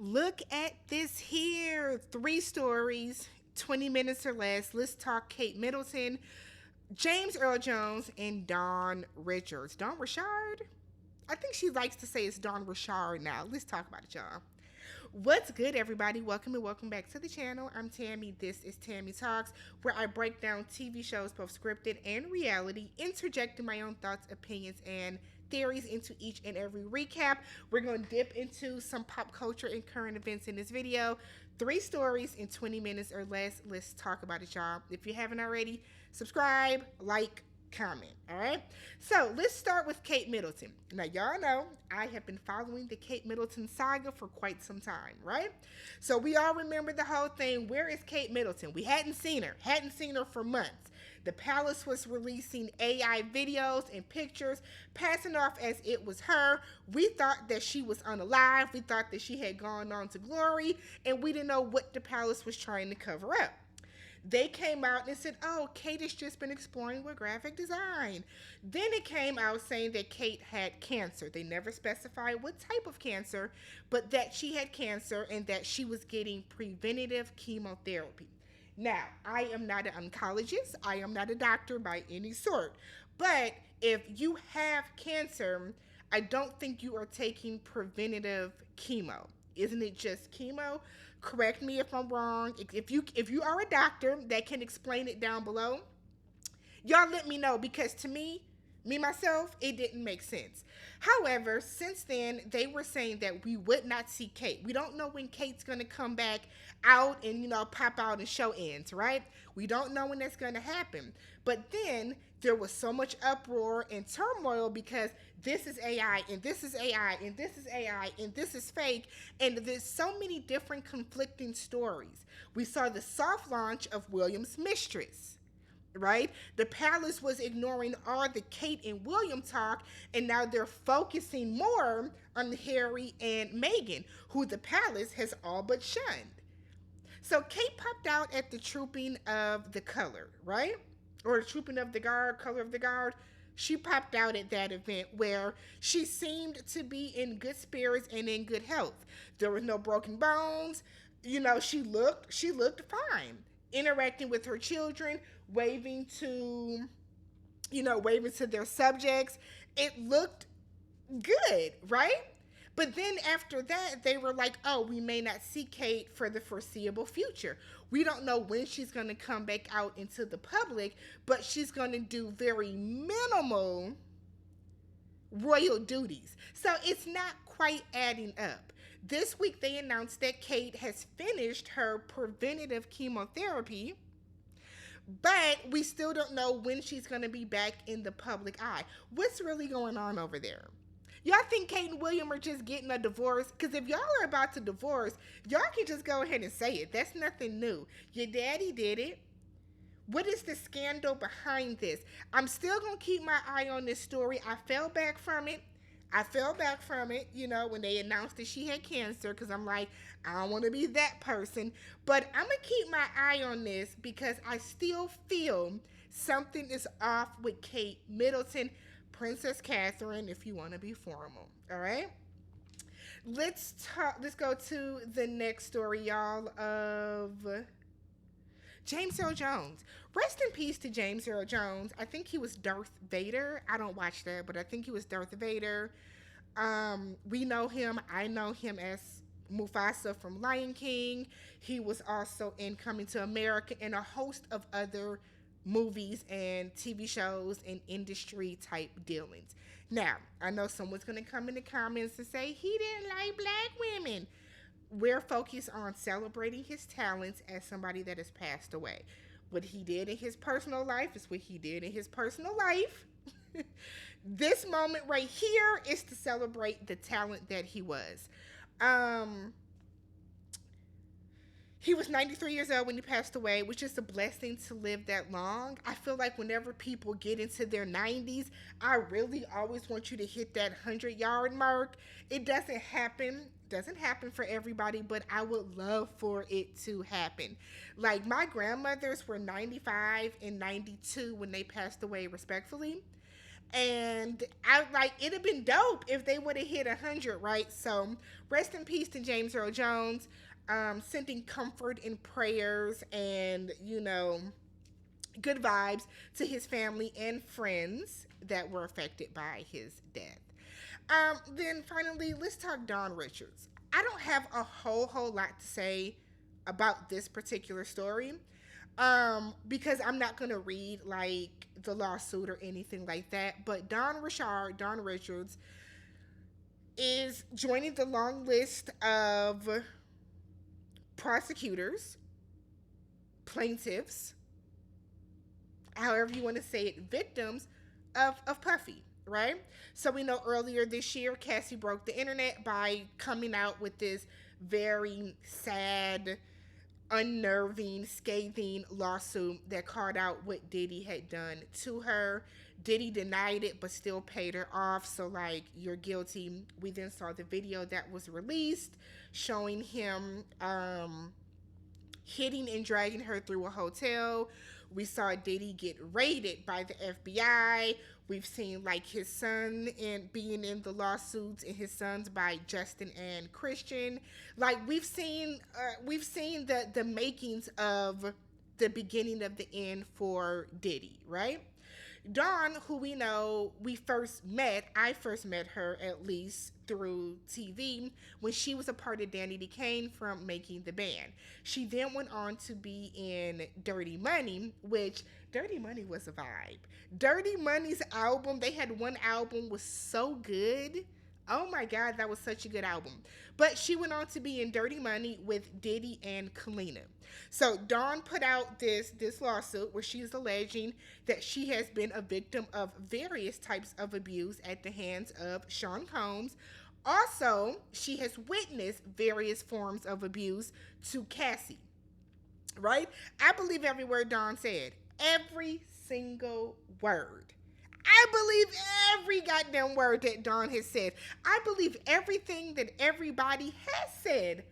Look at this here. Three stories, 20 minutes or less. Let's talk Kate Middleton, James Earl Jones, and Dawn Richards. Dawn Richard? I think she likes to say it's Dawn Richard now. Let's talk about it, y'all. What's good, everybody? Welcome and welcome back to the channel. I'm Tammy. This is Tammy Talks, where I break down TV shows, both scripted and reality, interjecting my own thoughts, opinions, and theories into each and every recap. We're going to dip into some pop culture and current events in this video. Three stories in 20 minutes or less. Let's talk about it, y'all. If you haven't already, subscribe, like, comment. All right. So let's start with Kate Middleton. Now, y'all know I have been following the Kate Middleton saga for quite some time, right? So we all remember the whole thing. Where is Kate Middleton? We hadn't seen her for months. The palace was releasing AI videos and pictures, passing off as it was her. We thought that she was unalive. We thought that she had gone on to glory, and we didn't know what the palace was trying to cover up. They came out and said, oh, Kate has just been exploring with graphic design. Then it came out saying that Kate had cancer. They never specified what type of cancer, but that she had cancer and that she was getting preventative chemotherapy. Now, I am not an oncologist. I am not a doctor by any sort. But if you have cancer, I don't think you are taking preventative chemo. Isn't it just chemo? Correct me if I'm wrong. If you are a doctor that can explain it down below, y'all let me know, because to me myself, it didn't make sense. However, since then, they were saying that we would not see Kate. We don't know when Kate's going to come back out and, pop out and show ends, right? We don't know when that's going to happen. But then there was so much uproar and turmoil because this is AI and this is AI and this is AI and this is fake. And there's so many different conflicting stories. We saw the soft launch of William's Mistress, right? The palace was ignoring all the Kate and William talk, and now they're focusing more on Harry and Meghan, who the palace has all but shunned. So Kate popped out at the Trooping of the Color, right? Or the Trooping of the Guard, Color of the Guard. She popped out at that event where she seemed to be in good spirits and in good health. There was no broken bones. She looked fine. Interacting with her children, waving to their subjects. It looked good, right? But then after that, they were like, oh, we may not see Kate for the foreseeable future. We don't know when she's going to come back out into the public, but she's going to do very minimal royal duties. So it's not quite adding up. This week, they announced that Kate has finished her preventative chemotherapy, but we still don't know when she's going to be back in the public eye. What's really going on over there? Y'all think Kate and William are just getting a divorce? Because if y'all are about to divorce, y'all can just go ahead and say it. That's nothing new. Your daddy did it. What is the scandal behind this? I'm still going to keep my eye on this story. I fell back from it, when they announced that she had cancer, because I'm like, I don't want to be that person. But I'm going to keep my eye on this because I still feel something is off with Kate Middleton, Princess Catherine, if you want to be formal. All right? Let's go to the next story, y'all, of James Earl Jones. Rest in peace to James Earl Jones. I think he was Darth Vader. I don't watch that, but I think he was Darth Vader. We know him. I know him as Mufasa from Lion King. He was also in Coming to America and a host of other movies and TV shows and industry type dealings. Now, I know someone's going to come in the comments and say he didn't like black women. We're focused on celebrating his talents as somebody that has passed away. What he did in his personal life is what he did in his personal life. This moment right here is to celebrate the talent that he was. He was 93 years old when he passed away, which is a blessing to live that long. I feel like whenever people get into their 90s, I really always want you to hit that 100-yard mark. It doesn't happen for everybody, but I would love for it to happen. Like, my grandmothers were 95 and 92 when they passed away, respectfully. And I like it'd have been dope if they would have hit 100, right? So rest in peace to James Earl Jones. Sending comfort and prayers and good vibes to his family and friends that were affected by his death. Then finally, let's talk Don Richards. I don't have a whole lot to say about this particular story, because I'm not gonna read like the lawsuit or anything like that. But Don Richards, is joining the long list of prosecutors, plaintiffs, however you want to say it, victims of Puffy, right? So we know earlier this year, Cassie broke the internet by coming out with this very sad, unnerving, scathing lawsuit that called out what Diddy had done to her. Diddy denied it, but still paid her off. So, like, you're guilty. We then saw the video that was released showing him hitting and dragging her through a hotel. We saw Diddy get raided by the FBI. We've seen like his son and being in the lawsuits, and his sons by Justin and Christian. Like we've seen the makings of the beginning of the end for Diddy, right? Dawn, who we know I first met her at least through TV when she was a part of Danny DeCane from Making the Band. She then went on to be in Dirty Money, which Dirty Money was a vibe. Dirty Money's album, they had one album was so good. Oh my God, that was such a good album. But she went on to be in Dirty Money with Diddy and Kalina. So Dawn put out this lawsuit where she's alleging that she has been a victim of various types of abuse at the hands of Sean Combs. Also, she has witnessed various forms of abuse to Cassie. Right? I believe every word Dawn said. Every single word. I believe every goddamn word that Dawn has said. I believe everything that everybody has said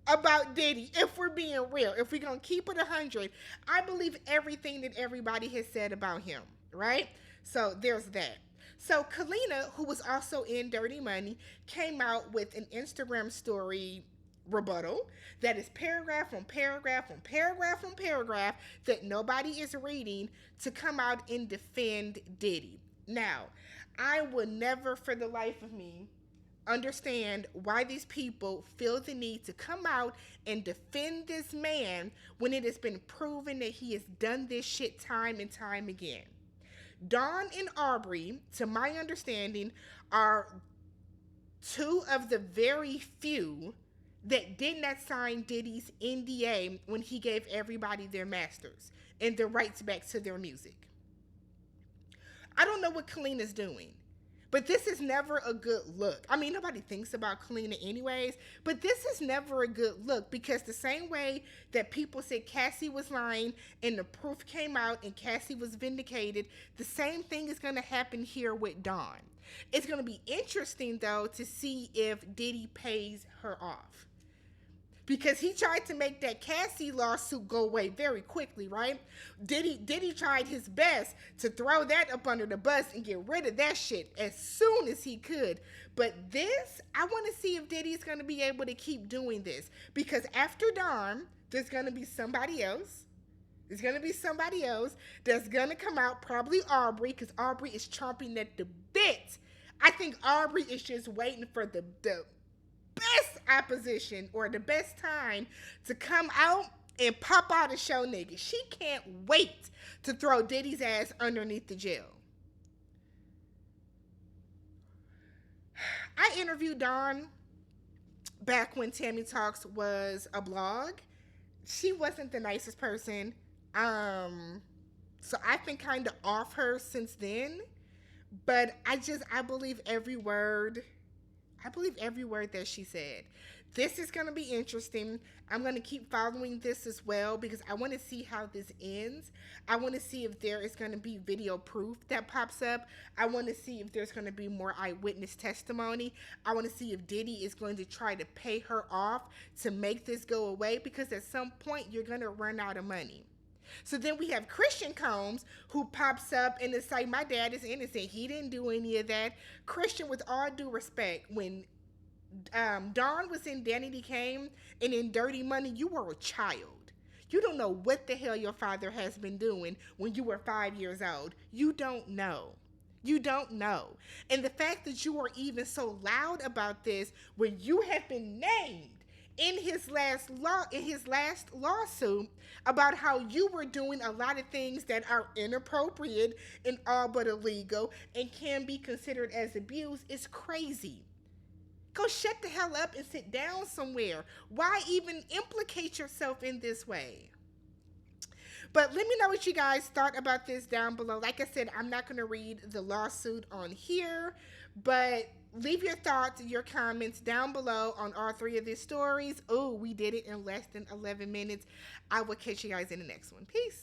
about Diddy, if we're being real. If we're going to keep it 100, I believe everything that everybody has said about him, right? So there's that. So Kalina, who was also in Dirty Money, came out with an Instagram story rebuttal that is paragraph on paragraph on paragraph on paragraph that nobody is reading to come out and defend Diddy. Now, I would never for the life of me understand why these people feel the need to come out and defend this man when it has been proven that he has done this shit time and time again. Dawn and Aubrey, to my understanding, are two of the very few that did not sign Diddy's NDA when he gave everybody their masters and their rights back to their music. I don't know what Kalina's doing, but this is never a good look. I mean, nobody thinks about Kalina anyways, but this is never a good look because the same way that people said Cassie was lying and the proof came out and Cassie was vindicated, the same thing is going to happen here with Dawn. It's going to be interesting, though, to see if Diddy pays her off. Because he tried to make that Cassie lawsuit go away very quickly, right? Diddy tried his best to throw that up under the bus and get rid of that shit as soon as he could. But this, I want to see if Diddy's going to be able to keep doing this. Because after Dawn, there's going to be somebody else. There's going to be somebody else that's going to come out, probably Aubrey, because Aubrey is chomping at the bit. I think Aubrey is just waiting for the best opposition or the best time to come out and pop out and show niggas. She can't wait to throw Diddy's ass underneath the jail. I interviewed Dawn back when TammyTalks was a blog. She wasn't the nicest person. So I've been kind of off her since then. But I believe every word. I believe every word that she said. This is going to be interesting. I'm going to keep following this as well because I want to see how this ends. I want to see if there is going to be video proof that pops up. I want to see if there's going to be more eyewitness testimony. I want to see if Diddy is going to try to pay her off to make this go away because at some point you're going to run out of money. So then we have Christian Combs who pops up and it's like, my dad is innocent. He didn't do any of that. Christian, with all due respect, when Dawn was in Danity Kane and in Dirty Money, you were a child. You don't know what the hell your father has been doing when you were 5 years old. You don't know. You don't know. And the fact that you are even so loud about this when you have been named in his last lawsuit about how you were doing a lot of things that are inappropriate and all but illegal and can be considered as abuse is crazy. Go shut the hell up and sit down somewhere. Why even implicate yourself in this way? But let me know what you guys thought about this down below. Like I said, I'm not going to read the lawsuit on here, but leave your thoughts and your comments down below on all three of these stories. Oh, we did it in less than 11 minutes. I will catch you guys in the next one. Peace.